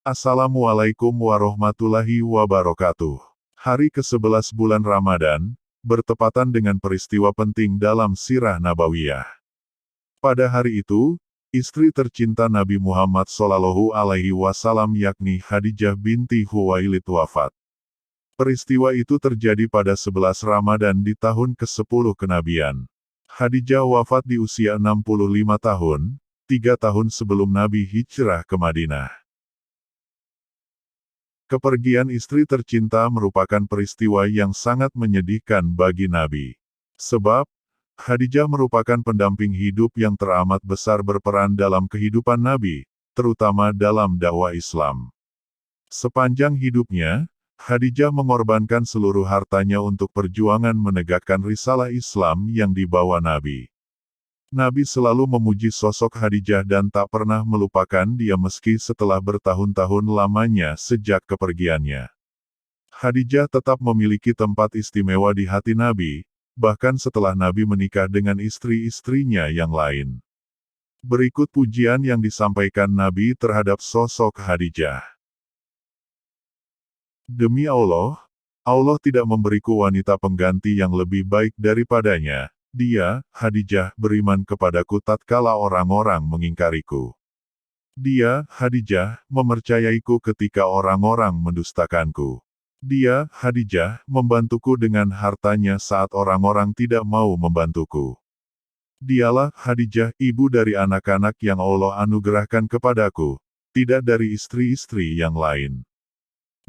Assalamualaikum warahmatullahi wabarakatuh. Hari ke-11 bulan Ramadan, bertepatan dengan peristiwa penting dalam sirah Nabawiyah. Pada hari itu, istri tercinta Nabi Muhammad SAW yakni Khadijah binti Khuwailid wafat. Peristiwa itu terjadi pada 11 Ramadan di tahun ke-10 kenabian. Khadijah wafat di usia 65 tahun, 3 tahun sebelum Nabi hijrah ke Madinah. Kepergian istri tercinta merupakan peristiwa yang sangat menyedihkan bagi Nabi. Sebab, Khadijah merupakan pendamping hidup yang teramat besar berperan dalam kehidupan Nabi, terutama dalam dakwah Islam. Sepanjang hidupnya, Khadijah mengorbankan seluruh hartanya untuk perjuangan menegakkan risalah Islam yang dibawa Nabi. Nabi selalu memuji sosok Khadijah dan tak pernah melupakan dia meski setelah bertahun-tahun lamanya sejak kepergiannya. Khadijah tetap memiliki tempat istimewa di hati Nabi, bahkan setelah Nabi menikah dengan istri-istrinya yang lain. Berikut pujian yang disampaikan Nabi terhadap sosok Khadijah. Demi Allah, Allah tidak memberiku wanita pengganti yang lebih baik daripadanya. Dia, Khadijah, beriman kepadaku tatkala orang-orang mengingkariku. Dia, Khadijah, mempercayaiku ketika orang-orang mendustakanku. Dia, Khadijah, membantuku dengan hartanya saat orang-orang tidak mau membantuku. Dialah, Khadijah, ibu dari anak-anak yang Allah anugerahkan kepadaku, tidak dari istri-istri yang lain.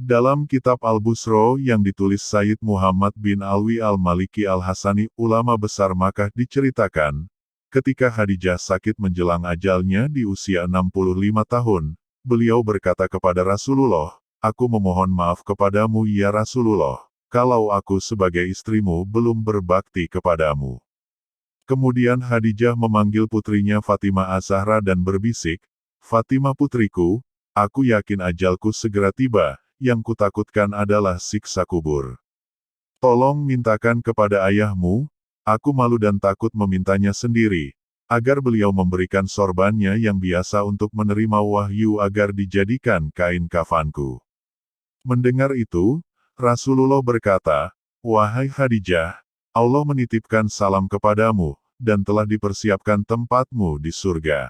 Dalam kitab Al-Busro yang ditulis Sayyid Muhammad bin Alwi Al-Maliki Al-Hasani, ulama besar Makkah, diceritakan, ketika Khadijah sakit menjelang ajalnya di usia 65 tahun, beliau berkata kepada Rasulullah, "Aku memohon maaf kepadamu ya Rasulullah, kalau aku sebagai istrimu belum berbakti kepadamu." Kemudian Khadijah memanggil putrinya Fatimah Az-Zahra dan berbisik, "Fatimah putriku, aku yakin ajalku segera tiba. Yang kutakutkan adalah siksa kubur. Tolong mintakan kepada ayahmu, aku malu dan takut memintanya sendiri, agar beliau memberikan sorbannya yang biasa untuk menerima wahyu agar dijadikan kain kafanku." Mendengar itu, Rasulullah berkata, "Wahai Khadijah, Allah menitipkan salam kepadamu, dan telah dipersiapkan tempatmu di surga."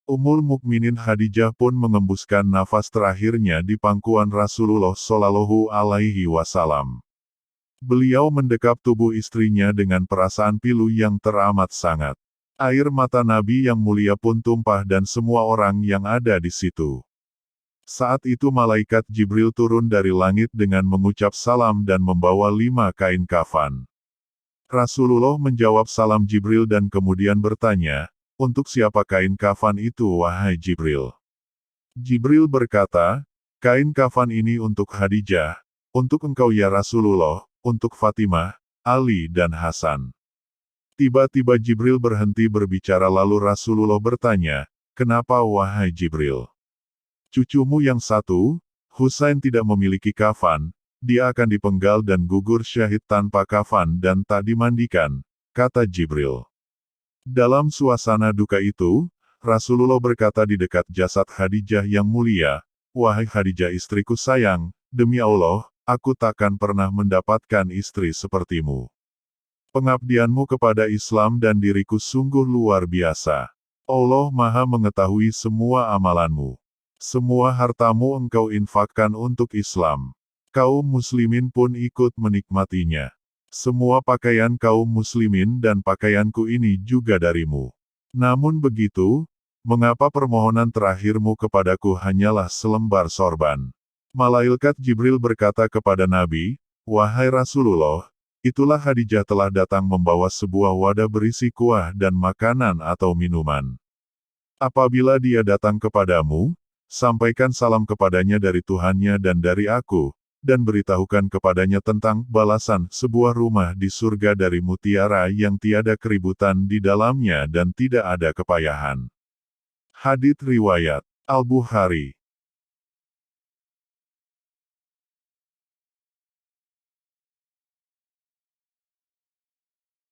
Ummul Mukminin Khadijah pun mengembuskan nafas terakhirnya di pangkuan Rasulullah Shallallahu Alaihi Wasallam. Beliau mendekap tubuh istrinya dengan perasaan pilu yang teramat sangat. Air mata Nabi yang mulia pun tumpah dan semua orang yang ada di situ. Saat itu malaikat Jibril turun dari langit dengan mengucap salam dan membawa 5 kain kafan. Rasulullah menjawab salam Jibril dan kemudian bertanya, "Untuk siapa kain kafan itu wahai Jibril?" Jibril berkata, "Kain kafan ini untuk Khadijah, untuk engkau ya Rasulullah, untuk Fatimah, Ali dan Hasan." Tiba-tiba Jibril berhenti berbicara lalu Rasulullah bertanya, "Kenapa wahai Jibril? Cucumu yang satu, Husain tidak memiliki kafan, dia akan dipenggal dan gugur syahid tanpa kafan dan tak dimandikan," kata Jibril. Dalam suasana duka itu, Rasulullah berkata di dekat jasad Khadijah yang mulia, "Wahai Khadijah istriku sayang, demi Allah, aku takkan pernah mendapatkan istri sepertimu. Pengabdianmu kepada Islam dan diriku sungguh luar biasa. Allah Maha mengetahui semua amalanmu. Semua hartamu engkau infakkan untuk Islam. Kaum muslimin pun ikut menikmatinya. Semua pakaian kaum muslimin dan pakaianku ini juga darimu. Namun begitu, mengapa permohonan terakhirmu kepadaku hanyalah selembar sorban?" Malaikat Jibril berkata kepada Nabi, "Wahai Rasulullah, itulah Khadijah telah datang membawa sebuah wadah berisi kuah dan makanan atau minuman. Apabila dia datang kepadamu, sampaikan salam kepadanya dari Tuhannya dan dari aku, dan beritahukan kepadanya tentang balasan sebuah rumah di surga dari mutiara yang tiada keributan di dalamnya dan tidak ada kepayahan." Hadits riwayat Al-Bukhari.